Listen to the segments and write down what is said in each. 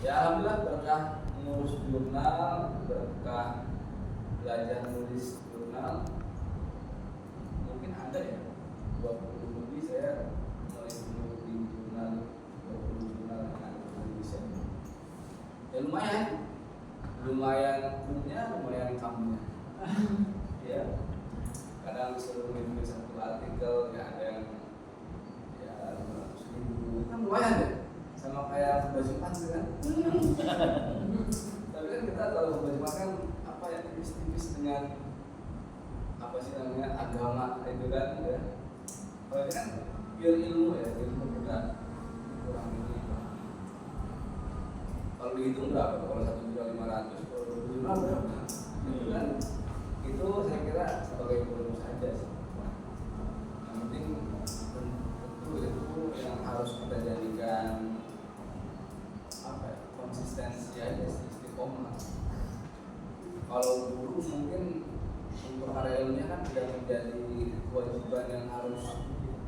Ya alhamdulillah berkah ngurus jurnal, berkah belajar nulis jurnal. Mungkin ada ya 20 lebih saya mulai dulu di jurnal, 20 jurnal yang ada di Indonesia. Ya lumayan punya, lumayan kamunya. Ya kadang suruh nulis satu artikel ya ada yang ya 500.000 kan lumayan ya, sama kayak baju pantai kan. Tapi kan kita kalau baju kan apa ya, tipis-tipis dengan apa sih namanya agama itu kan ya. Kalau ini kan biar ilmu ya, ilmu kita kurang ini. Kalau dihitung berapa? Kalau 1.500.000 kalau 20 berapa? Itu kan itu saya kira sebagai bonus saja sih. Yang penting tentu itu yang harus kita jadikan apa ya, konsistensi aja sih, istiqomah. Kalau guru mungkin untuk area ilmiah kan tidak menjadi kewajiban yang harus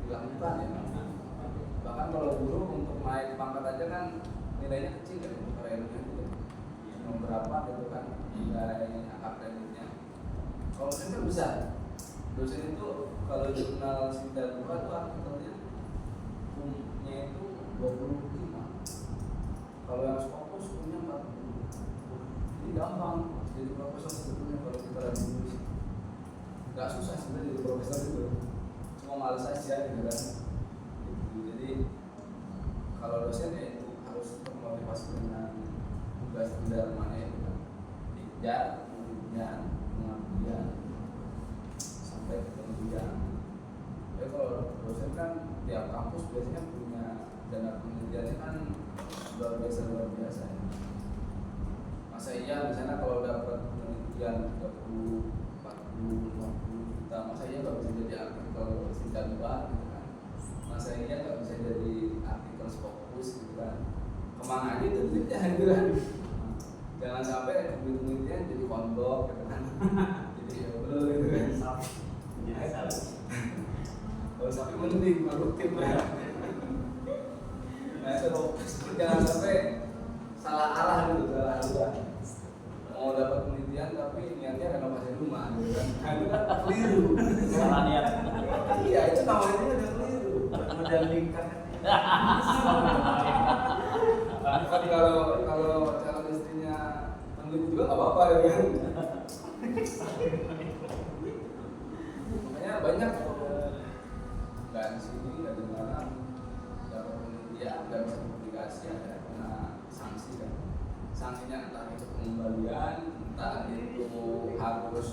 dilakukan ya. Bahkan kalau guru untuk naik pangkat aja kan nilainya kecil ya untuk area ilmiah itu. Cuma berapa gitu kan nilai akademiknya. Kalau dosen kan besar. Dosen itu kalau jurnal Sinta Buka itu artikelnya punya itu 25. Kalau yang fokus punya 40. Jadi gampang jadi profesor sebetulnya kalau kita lagi nulis. Gak susah sebenarnya jadi profesor itu. Cuma malas aja gitu kan. Jadi kalau dosen ya itu harus termotivasi dengan tugas pendalamannya itu kan. Dikejar, kemudian pengabdian sampai ke penelitian. Jadi kalau dosen kan tiap kampus biasanya punya dana penelitiannya kan luar biasa ya. Masa iya misalnya kalau dapat penelitian 30, 40, 50 juta, masa iya nggak bisa jadi artikel Sinta Dua gitu kan? Masa iya nggak bisa jadi artikel Fokus gitu kan? Kemana aja itu duitnya gitu kan? Jangan sampai penelitian jadi kondok gitu kan? Jadi ya belum gitu kan? Kalau sapi mending produktif lah. Nah itu jangan sampai salah arah gitu, salah arah. Mau dapat penelitian tapi niatnya renovasi rumah gitu kan? Nah itu kan keliru. Salah niat. Iya itu namanya udah keliru. Menjandingkan. Kan kalau calon istrinya meneliti juga nggak apa-apa ya kan? Makanya banyak nggak di sini, nggak di mana dapat penelitian nggak bisa publikasi ada kena sanksi kan. Sanksinya entah itu pengembalian, entah itu harus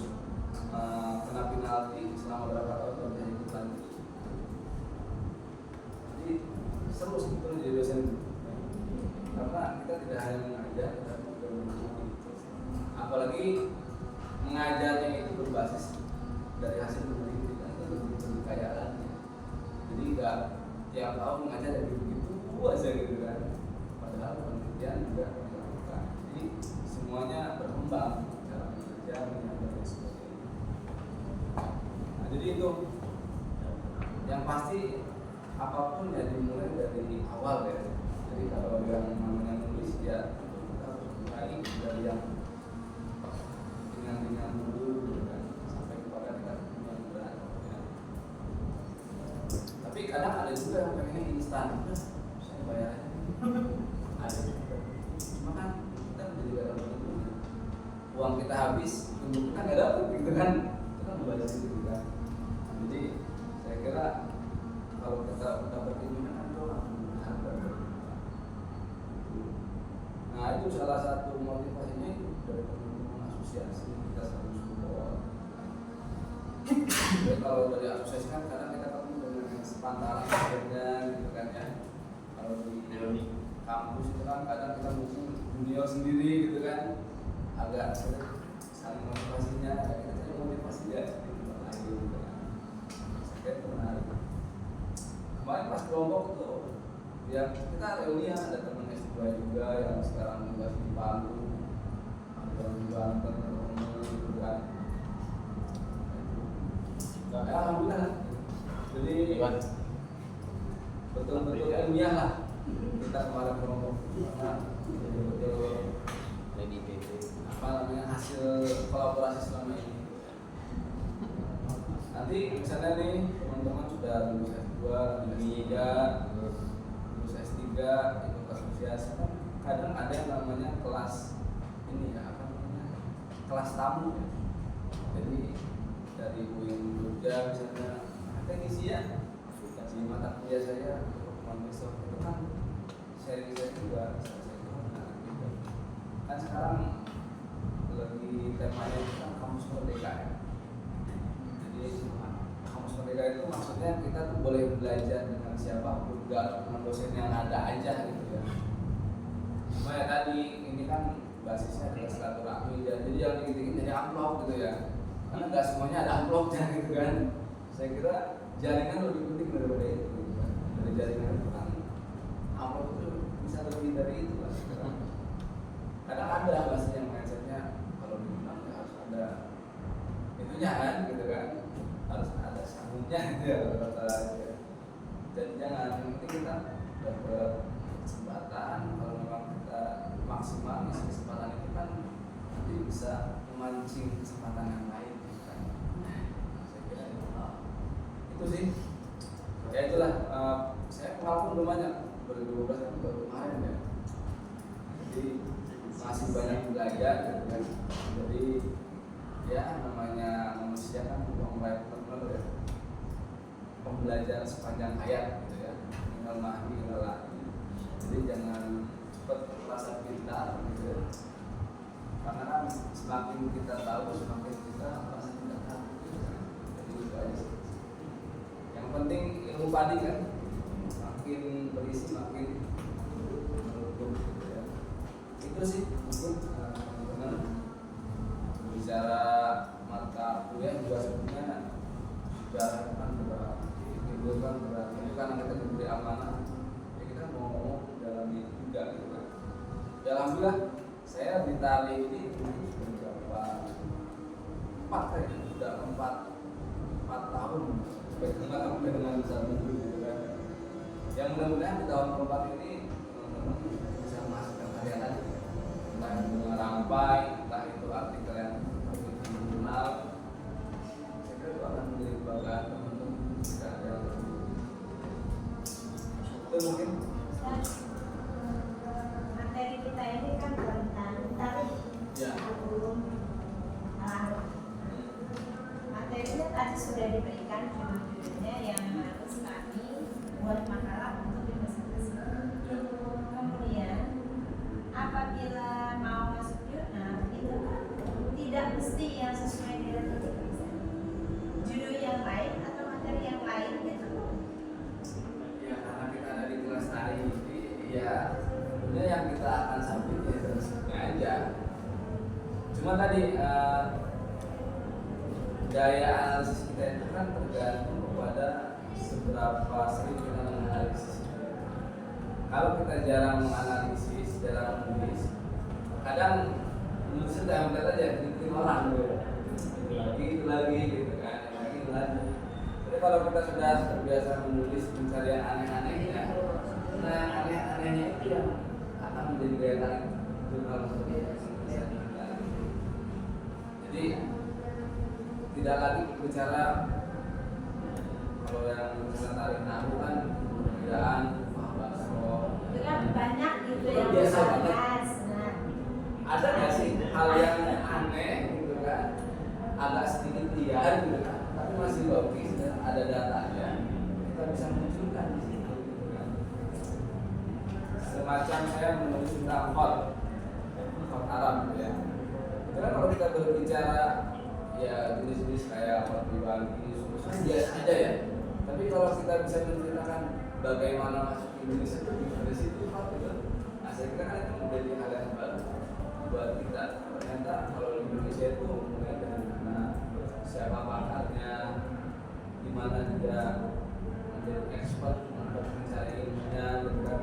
kena penalti selama berapa tahun nggak bisa ikut lagi. Jadi seru sebetulnya jadi dosen karena kita tidak hanya mengajar tapi juga meneliti. Apalagi mengajarnya itu berbasis dari hasil penelitian itu lebih kaya lagi. Jadi nggak tiap tahun mengajar dari begitu aja gitu kan. Padahal penelitian juga dilakukan. Jadi semuanya berkembang cara bekerja, mengajar dan sebagainya. Nah, jadi itu yang pasti apapun ya dimulai dari awal ya. Jadi kalau yang namanya nulis ya kita harus mulai dari yang ringan-ringan dulu gitu kan, sampai kepada kita yang berat ya. Tapi kadang ada juga yang pengennya instan, saya bayar ada juga. Cuma kan kita menjadi gak dapat itu, uang kita habis tunggu kita nggak dapat gitu kan, itu kan membaca gitu kan. Jadi saya kira kalau kita dapat ilmunya kan itu harga. Nah itu salah satu motivasinya itu dari teman-teman asosiasi kita selalu support. Jadi kalau dari asosiasi kan kadang kita ketemu dengan sepantaran akhirnya gitu kan ya. Kalau di kampus itu kan kadang kita mungkin junior sendiri gitu kan, agak saling motivasinya, kita cari motivasi ya di tempat lain gitu kan. Saya kira menarik. Kemarin pas kelompok itu ya kita reuni ada teman S2 juga yang sekarang juga di Palu, ada yang di Banten, gitu kan. Nah, alhamdulillah. Jadi betul-betul ilmiah lah. kita kemarin promo betul apa namanya hasil kolaborasi selama ini. Nanti misalnya nih teman-teman sudah lulus S2, lulus S3, lulus S3 itu asosiasi kan kadang ada yang namanya kelas ini ya apa namanya kelas tamu ya. Jadi dari UIN Jogja misalnya teknisian di mata kuliah saya Microsoft itu kan sharing juga kan sekarang lagi temanya itu kan kamus merdeka ya. Jadi kamus merdeka itu maksudnya kita tuh boleh belajar dengan siapapun, gak dengan dosen yang ada aja gitu ya. Cuma ya tadi ini kan basisnya adalah silaturahmi, jadi yang dikit-dikit jadi amplop gitu ya. Karena nggak semuanya ada amplopnya gitu kan. Saya kira jaringan lebih penting daripada itu. Dari jaringan itu kan amplop itu bisa lebih dari itu lah. Kadang ada bahasa yang mindsetnya kalau diundang ya harus ada itunya kan gitu kan, harus ada sambungnya gitu ya kata-kata. Dan jangan nanti kita dapat kesempatan kalau memang kita maksimal isi kesempatan itu kan nanti bisa memancing kesempatan yang lain kan. Saya kira itu sih ya itulah saya kenal pun belum banyak 2012 itu baru kemarin ya, jadi masih banyak belajar gitu kan. Jadi ya namanya manusia kan benar-benar ya pembelajaran sepanjang hayat gitu ya, minal mahdi ilal lahdi. Jadi jangan cepat merasa pintar gitu ya. Karena kan semakin kita tahu semakin kita merasa tidak tahu gitu kan. Jadi itu aja sih. Yang penting ilmu padi kan makin berisi makin menutup gitu ya. Itu sih mungkin teman-teman bicara mata kuliah juga sebenarnya sejarah kan kan berarti itu karena kita diberi amanah ya kita mau ngomong dalam itu juga gitu kan. Ya alhamdulillah saya di tali ini sudah berapa 4 sudah 4 tahun sampai dengan bisa mungkin gitu kan. Yang mudah-mudahan di tahun keempat ini teman-teman bisa menghasilkan karya tadi, entah itu bunga rampai, entah itu artikel yang jurnal. Saya kira itu akan menjadi kebanggaan teman-teman jika ada itu mungkin. Materi kita ini kan tentang tarik Ya. Materinya tadi sudah diberikan judul-judulnya yang harus kami buat makalah untuk dipresentasikan. Kemudian apabila mau masuk jurnal itu tidak mesti yang sesuai dengan judul yang lain atau materi yang lain gitu. Ya karena kita ada di kelas tari ini ya sebenarnya yang kita akan sampaikan ya resepnya aja. Cuma tadi daya analisis kita itu kan tergantung kepada seberapa sering kita menganalisis. Kalau kita jarang menganalisis, jarang menulis, kadang menulis itu template aja, bikin orang gitu. Itu lagi gitu kan, itu lagi. Jadi kalau kita sudah terbiasa menulis mencari yang aneh-anehnya, nah yang aneh-anehnya itu yang akan menjadi daya tarik jurnal seperti ini. Jadi tidak lagi berbicara kalau yang bisa tarik nahu kan perbedaan bahasa Itu kan banyak gitu yang biasa kita banget. bahas. Nah, Ada nggak sih hal yang aneh gitu kan, agak sedikit liar gitu kan, tapi masih logis dan ada datanya, kita bisa munculkan di situ gitu kan. Semacam saya menulis tentang hot Arab gitu ya. Itu kan kalau kita berbicara ya jenis-jenis kayak hot dibagi, kan biasa aja ya. Tapi kalau kita bisa menceritakan bagaimana masuk Indonesia itu dari situ hot gitu. Nah saya kira kan itu menjadi hal yang baru buat kita. Ternyata kalau di Indonesia itu mulai dari mana, siapa pakarnya, di mana dia menjadi expert untuk mencari ilmunya, gitu kan.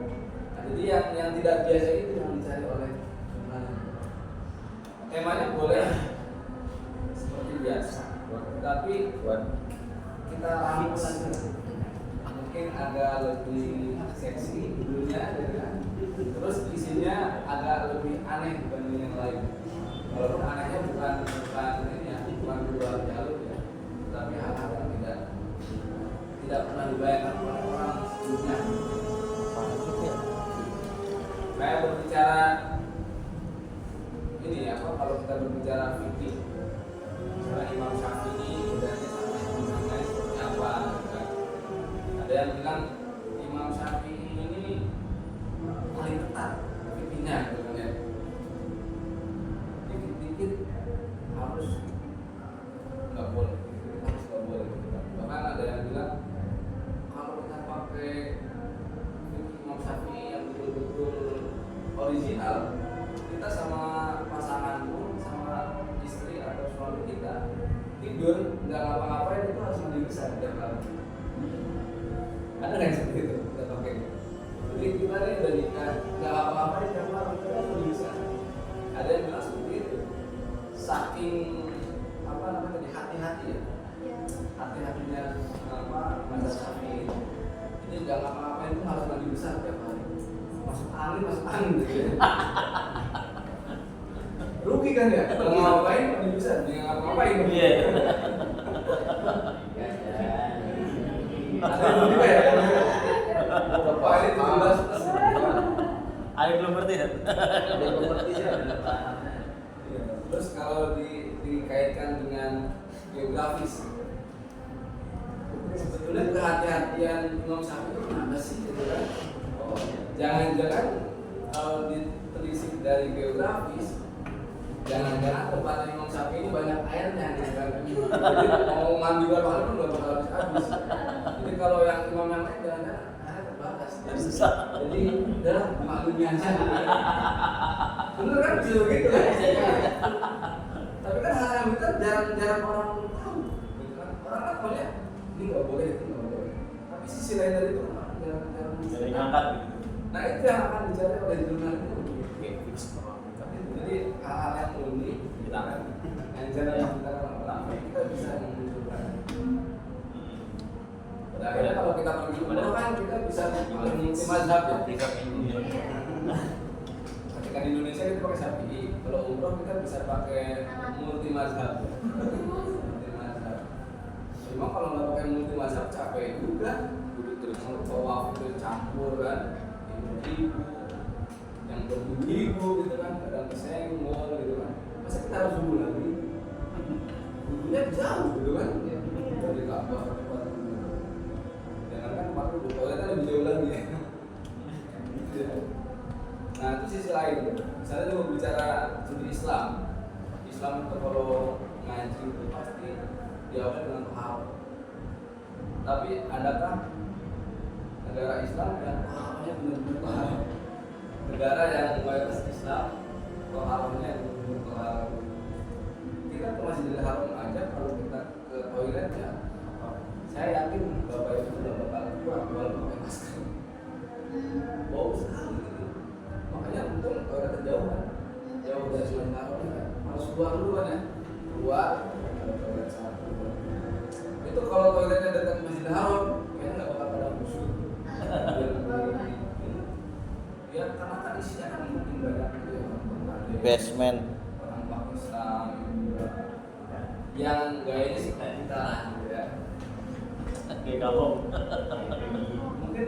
Nah, jadi yang tidak biasa itu yang dicari oleh jurnal. Temanya boleh seperti biasa, tapi kita rangkum lagi. Mungkin agak lebih seksi dulunya, gitu kan. Terus isinya agak lebih aneh dibanding yang lain. Walaupun anehnya bukan ini ya, bukan dua jalur ya, tapi hal-hal yang tidak pernah dibayangkan oleh orang sebelumnya. Saya berbicara ini ya, kalau kita berbicara fikih, misalnya Imam Syafi'i bedanya sama Imam lain seperti apa? Kan? Ada yang bilang Imam Syafi'i ini paling ketat fikihnya, gitu kan ya. Dikit-dikit harus nggak boleh, harus nggak boleh. Bahkan ada yang bilang kalau kita pakai Imam Syafi'i yang betul-betul original, kita sama pasangan pun, sama istri atau suami kita tidur nggak ngapa-ngapain itu harus mandi besar tiap hari. Ada nggak yang seperti itu kita pakai? Jadi kita ini udah nikah nggak ngapa-ngapain tiap hari kita harus mandi besar. Ada yang bilang seperti itu. Saking apa namanya tadi hati-hati ya, hati-hatinya mazhab Syafi'i ini nggak ngapa-ngapain itu harus mandi besar tiap hari. Masuk angin gitu ya. Rugi kan ya? Kalau ngapain mandi besar, dia ngapa-ngapain. Iya. Ada yang juga ya. Bapak ini 17 plus. Ada belum ngerti ya? Belum ngerti ya. Terus kalau dikaitkan dengan geografis, sebetulnya kehati-hatian Imam Syafi'i itu kenapa sih gitu kan? Oh, jangan-jangan kalau ditelisik dari geografis, jangan-jangan tempat Imam Syafi'i ini banyak airnya gitu kan? Jadi mau mandi berapa kali pun nggak bakal habis. Jadi kalau yang imam yang lain jangan-jangan air terbatas. Susah. Jadi udah maklumi aja. Bener kan bisa begitu kan? Tapi kan hal yang kita jarang orang tahu. Gitu kan? Orang kan banyak ini nggak boleh, itu nggak boleh. Tapi sisi lain dari itu jarang Jadi ngangkat gitu. Nah itu yang akan dicari oleh jurnal itu. Oke, fix. Jadi hal-hal yang unik Kita kan. yang jarang diceritakan orang, kita bisa menunjukkan. Pada akhirnya kalau kita pergi umroh kan kita bisa mengikuti mazhab ya. Ketika di Indonesia kita pakai Syafi'i, kalau umroh kita bisa pakai multi mazhab. Multi mazhab. Cuma kalau nggak pakai multi mazhab capek juga. Duduk terus tawaf itu campur kan, ibu-ibu yang beribu gitu kan, kadang kesenggol gitu kan. Masa kita harus dulu lagi? Dulunya jauh gitu kan, dari Ka'bah ke tempat itu. Jangan kan tempat itu, toiletnya lebih jauh lagi ya. Nah itu sisi lain. Misalnya dia mau bicara studi Islam. Islam itu kalau ngaji itu pasti diawali dengan tohara. Tapi adakah negara Islam yang toharanya benar-benar tohara? Negara yang mayoritas Islam toharanya benar-benar tohara. Kita ke Masjidil Haram aja kalau kita ke toilet ya, saya yakin bapak ibu sudah bakal keluar pakai masker. Bau sekali gitu. Makanya untung toiletnya jauh kan, jauh dari Masjidil Haram kan, harus keluar dulu kan ya, keluar ada toilet satu. Itu kalau toiletnya dekat Masjidil Haram, kayaknya nggak bakal pada musuh. Ya karena kan isinya kan mungkin banyak gitu ya orang Basement. orang Pakistan yang gayanya sih kayak kita lah gitu ya. Oke, kamu. Mungkin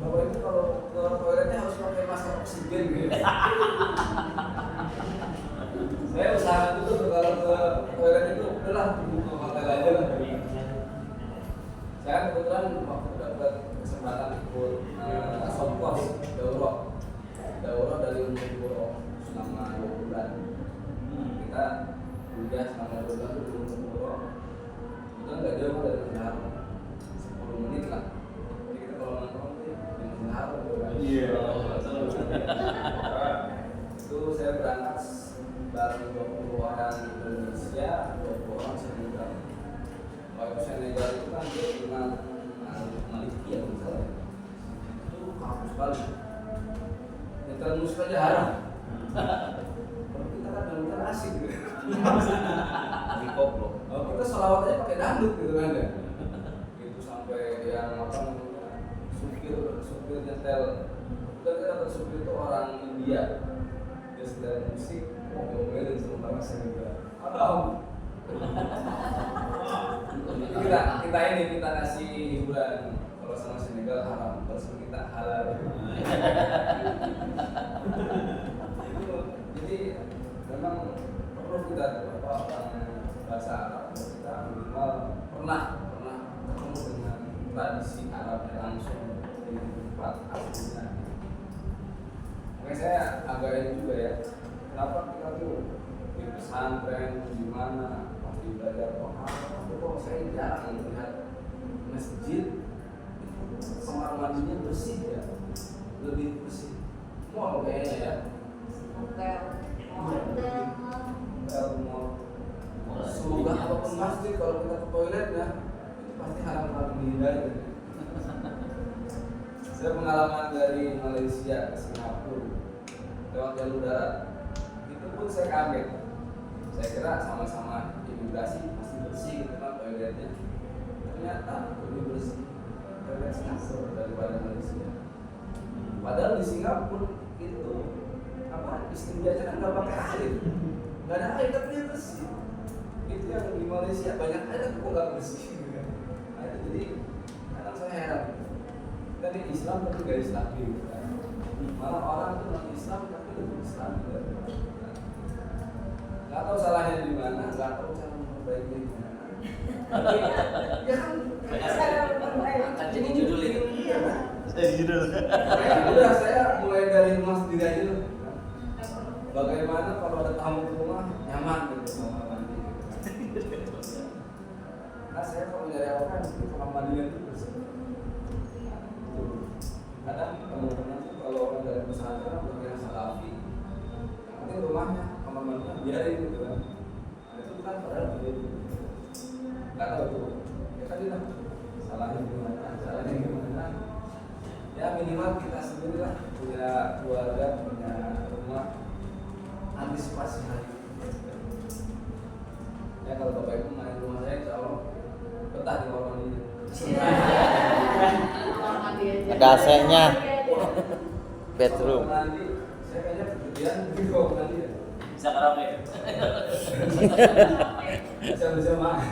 bapak itu kalau ke toiletnya harus pakai masker oksigen gitu. Saya usaha itu kalau ke toilet itu udahlah buka hotel aja lah. Saya kebetulan waktu dapat kesempatan ikut Sompos Daurah dari Unpuro selama 2 bulan. Kita kuliah selama 2 bulan di Unpuro. Itu nggak jauh dari Masjidil 10 menit lah. Jadi kita kalau nongkrong di Masjidil Iya. itu saya berangkat bareng 20 orang Indonesia, 20 orang Senegal. Kalau Senegal itu kan dia dengan Maliki ya misalnya, itu kaku sekali. Nyetel musik aja haram. Kalau kita kan benar-benar asik gitu. Di koplo. Oh, kita sholawat aja pakai dangdut gitu kan ya. Gitu sampai yang apa namanya supir nyetel kita dapat supir itu orang India, dia sedang musik, mau ngomelin sama orang Senegal. Haram. Kita kasih hiburan. Kalau sama Senegal haram, kalau sama kita halal. Jadi memang perlu kita orang bahasa Arab, kita minimal pernah ketemu dengan tradisi Arabnya langsung di tempat aslinya. Makanya saya agak ini juga ya, kenapa kita tuh di pesantren di mana pasti belajar tapi kok saya jarang melihat masjid kamar mandinya bersih ya, lebih bersih. Mall kayaknya ya. Hotel. Mall. Semoga apapun masjid kalau kita ke toilet ya itu pasti haram dihindari. Saya pengalaman dari Malaysia ke Singapura lewat jalur darat, itu pun saya kaget. Saya kira sama-sama imigrasi masih bersih gitu kan toiletnya, ternyata lebih bersih toilet Singapura daripada Malaysia. Padahal di Singapura itu istinjanya kan nggak pakai air, nggak ada air tapi dia bersih. Itu yang di Malaysia banyak air tapi kok nggak bersih gitu kan. Nah, itu jadi kadang saya heran. Kita di Islam tapi nggak Islam gitu kan. Malah orang itu non Islam tapi lebih Islam gitu. Nggak tahu salahnya di mana, nggak tahu cara memperbaikinya di mana. Tapi ya kan Cara memperbaiki. Kan jadi judul ini. Iya. Jadi judul. udah saya mulai dari rumah sendiri aja loh. Bagaimana kalau ada tamu ke rumah nyaman gitu sama mandi gitu. Nah saya kalau nyari apa kan itu kamar mandinya itu bersih. Kadang teman-teman tuh kalau orang dari pesantren berkira salafi, yang penting rumahnya kamar mandinya biarin gitu kan. Nah, itu kan padahal begitu. Nggak tahu tuh. Ya kan dia salahnya gimana? Ya minimal kita sendiri lah punya keluarga, punya rumah, antisipasi hari ini. Ya kalau bapak ibu main rumah saya, insya Allah betah di kamar mandi. Ada AC-nya. Bedroom. Kamar mandi, saya kayaknya kegedean di kamar mandi ya. Bisa karaoke. Bisa main.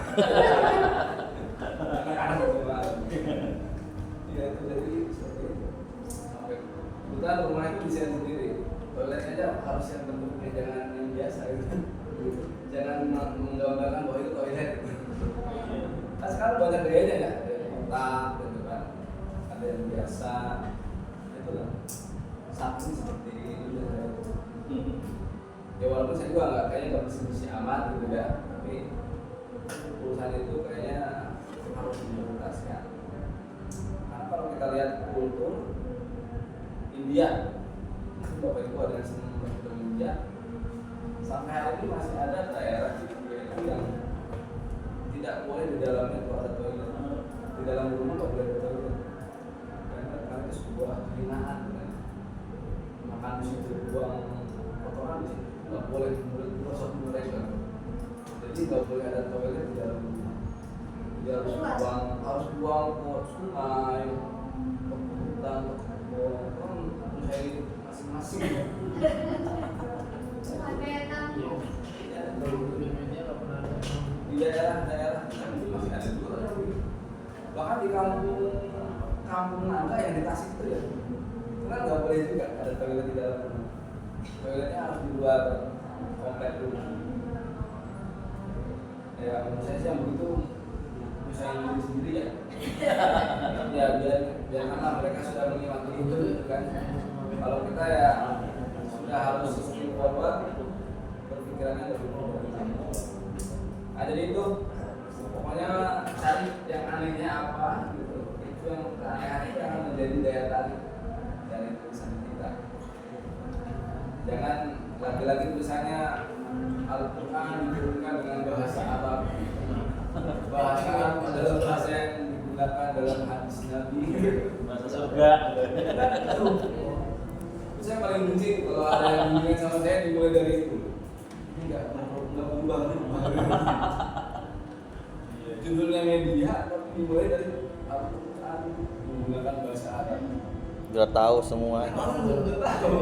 Anak-anak bisa main. Ya itu jadi seperti itu. Kebetulan rumah itu desain sendiri. Toiletnya aja harus yang bentuknya jangan yang biasa gitu. Jangan menggambarkan bahwa itu toilet. Nah sekarang banyak gayanya ya, ada yang kotak gitu kan, ada yang biasa, itu lah. Samping seperti ini ya. Ya walaupun saya juga kayaknya nggak bersih amat gitu ya, tapi urusan itu kayaknya harus diprioritaskan. Karena kalau kita lihat kultur India, itu bapak ibu ada yang senang berkebun India. Sampai hari ini masih ada daerah di India itu yang tidak boleh di dalamnya itu ada toilet. Di dalam rumah nggak boleh ada toilet. Karena itu sebuah kehinaan. Makan di situ, buang kotoran di situ, nggak boleh menurut filosofi mereka. Jadi nggak boleh ada toilet di dalam rumah. Dia harus buang ke sungai, ke hutan, ke kebun. Kan bisa hidup masing-masing. Di daerah-daerah kan masih ada juga. Bahkan di kampung Naga yang di Tasik itu ya, itu kan nggak boleh juga ada toilet di dalam rumah. Toiletnya harus di luar komplek rumah. Ya menurut saya sih yang begitu bisa diri sendiri ya. Ya biarkanlah mereka sudah menikmati itu gitu kan. Kalau kita ya sudah harus sistem forward, berpikirannya lebih forward. Nah jadi itu pokoknya cari yang anehnya apa gitu. Itu yang keanehan itu akan menjadi daya tarik dari tulisan kita. Jangan lagi-lagi tulisannya Al-Quran diturunkan dengan bahasa Arab. Bahasa Arab adalah bahasa yang digunakan dalam hadis Nabi. Bahasa surga. Saya paling benci kalau ada yang bimbingan sama saya dimulai dari itu. Ini nggak berubah. Judulnya media tapi dimulai dari Al-Quran menggunakan bahasa Arab. Udah tahu semua. Orang udah tahu.